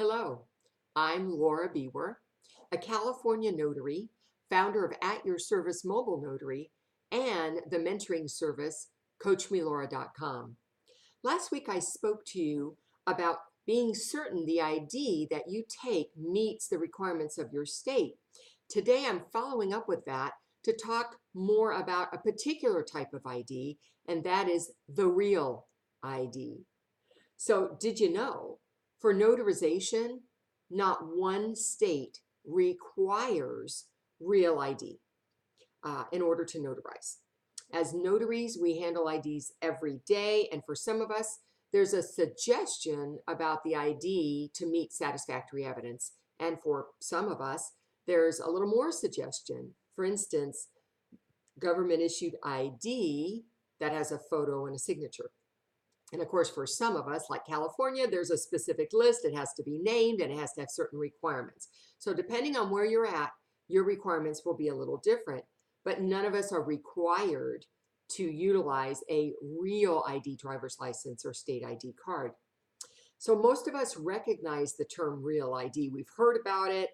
Hello, I'm Laura Biewer, a California notary, founder of At Your Service Mobile Notary, and the mentoring service CoachMeLaura.com. Last week I spoke to you about being certain the ID that you take meets the requirements of your state. Today I'm following up with that to talk more about a particular type of ID, and that is the Real ID. So did you know, for notarization, not one state requires Real ID in order to notarize. As notaries, we handle IDs every day, and for some of us, there's a suggestion about the ID to meet satisfactory evidence, and for some of us, there's a little more suggestion. For instance, government-issued ID that has a photo and a signature. And of course, for some of us, like California, there's a specific list. It has to be named and it has to have certain requirements. So depending on where you're at, your requirements will be a little different, but none of us are required to utilize a Real ID driver's license or state ID card. So most of us recognize the term Real ID. We've heard about it.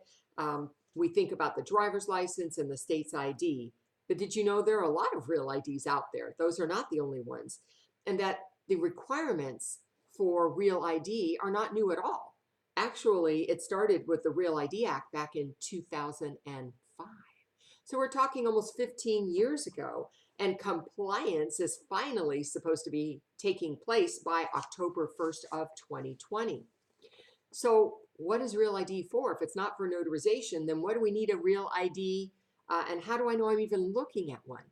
We think about the driver's license and the state's ID. But did you know there are a lot of Real IDs out there? Those are not the only ones. And that the requirements for Real ID are not new at all. Actually, it started with the Real ID Act back in 2005. So we're talking almost 15 years ago, and compliance is finally supposed to be taking place by October 1st of 2020. So what is Real ID for? If it's not for notarization, then what do we need a Real ID and how do I know I'm even looking at one?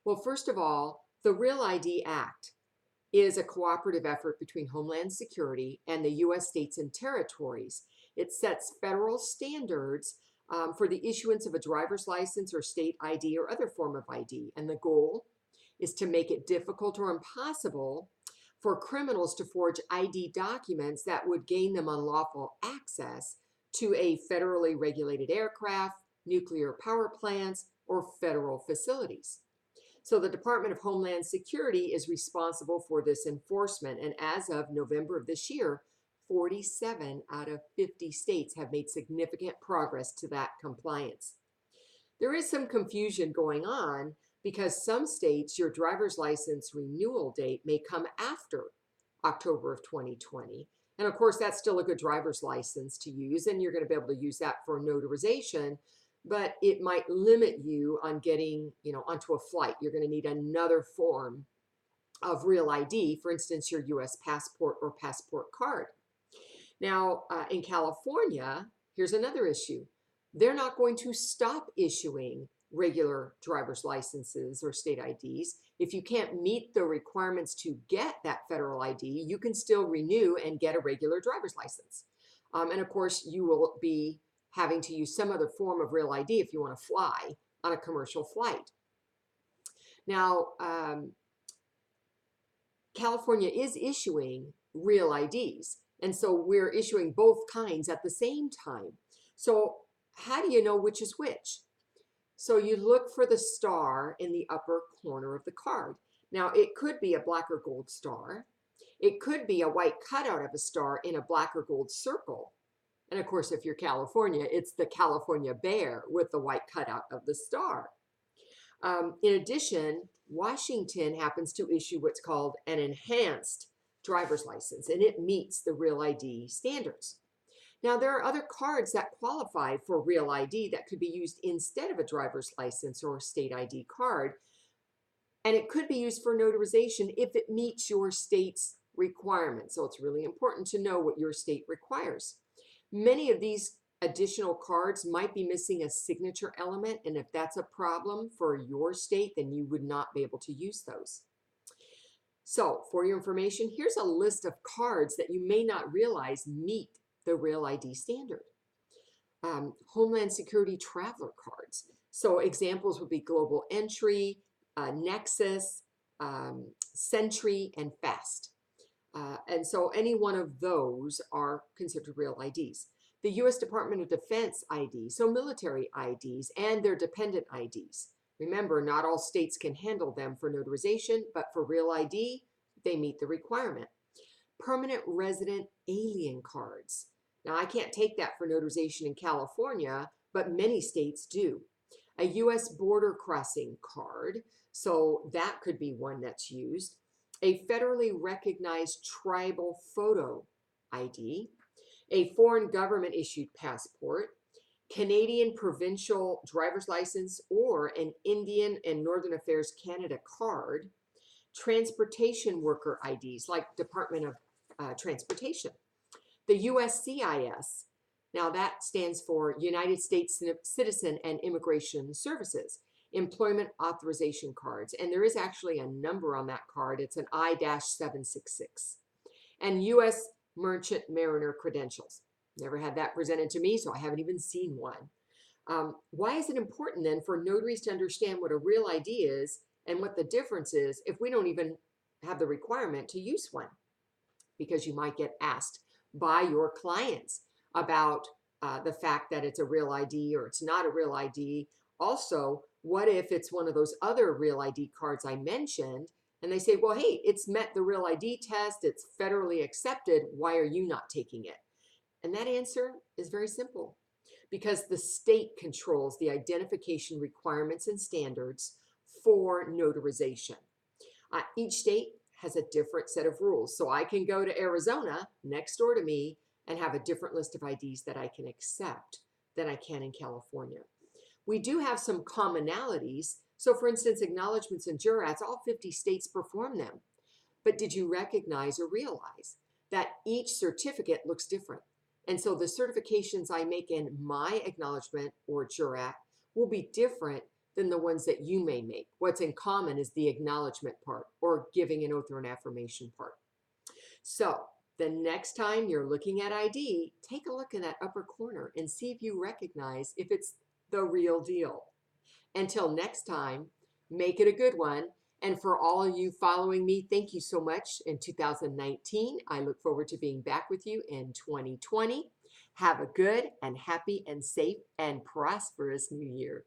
Well, first of all, the Real ID Act is a cooperative effort between Homeland Security and the U.S. states and territories. It sets federal standards for the issuance of a driver's license or state ID or other form of ID. And the goal is to make it difficult or impossible for criminals to forge ID documents that would gain them unlawful access to a federally regulated aircraft, nuclear power plants, or federal facilities. So the Department of Homeland Security is responsible for this enforcement. And as of November of this year, 47 out of 50 states have made significant progress to that compliance. There is some confusion going on because some states, your driver's license renewal date may come after October of 2020. And of course, that's still a good driver's license to use, and you're going to be able to use that for notarization. But it might limit you on getting, onto a flight. You're going to need another form of Real ID, for instance, your U.S. passport or passport card. Now, in California, here's another issue. They're not going to stop issuing regular driver's licenses or state IDs. If you can't meet the requirements to get that federal ID, you can still renew and get a regular driver's license. And of course, you will be having to use some other form of Real ID if you want to fly on a commercial flight. Now, California is issuing Real IDs, and so we're issuing both kinds at the same time. So how do you know which is which? So you look for the star in the upper corner of the card. Now, it could be a black or gold star. It could be a white cutout of a star in a black or gold circle. And of course, if you're California, it's the California bear with the white cutout of the star. In addition, Washington happens to issue what's called an enhanced driver's license, and it meets the Real ID standards. Now, there are other cards that qualify for Real ID that could be used instead of a driver's license or a state ID card, and it could be used for notarization if it meets your state's requirements. So it's really important to know what your state requires. Many of these additional cards might be missing a signature element, and if that's a problem for your state, then you would not be able to use those. So for your information, here's a list of cards that you may not realize meet the Real ID standard. Homeland Security traveler cards. So examples would be Global Entry, Nexus, Sentry, and Fast. And so any one of those are considered Real IDs. The U.S. Department of Defense ID, so military IDs and their dependent IDs. Remember, not all states can handle them for notarization, but for Real ID, they meet the requirement. Permanent resident alien cards. Now, I can't take that for notarization in California, but many states do. A U.S. border crossing card, so that could be one that's used. A federally recognized tribal photo ID, a foreign government issued passport, Canadian provincial driver's license, or an Indian and Northern Affairs Canada card, transportation worker IDs like Department of Transportation, the USCIS. Now that stands for United States Citizen and Immigration Services, employment authorization cards. And there is actually a number on that card. It's an I-766. And U.S. Merchant Mariner credentials. Never had that presented to me, so I haven't even seen one. Why is it important then for notaries to understand what a real ID is and what the difference is if we don't even have the requirement to use one? Because you might get asked by your clients about the fact that it's a real ID or it's not a real ID. Also, what if it's one of those other real ID cards I mentioned and they say, well, hey, it's met the real ID test, it's federally accepted, why are you not taking it? And that answer is very simple, because the state controls the identification requirements and standards for notarization. Each state has a different set of rules. So I can go to Arizona next door to me and have a different list of IDs that I can accept than I can in California. We do have some commonalities. So for instance, acknowledgments and jurats, all 50 states perform them. But did you recognize or realize that each certificate looks different? And so the certifications I make in my acknowledgement or jurat will be different than the ones that you may make. What's in common is the acknowledgement part or giving an oath or an affirmation part. So the next time you're looking at ID, take a look in that upper corner and see if you recognize if it's the real deal. Until next time, make it a good one. And for all of you following me, thank you so much in 2019. I look forward to being back with you in 2020. Have a good and happy and safe and prosperous new year.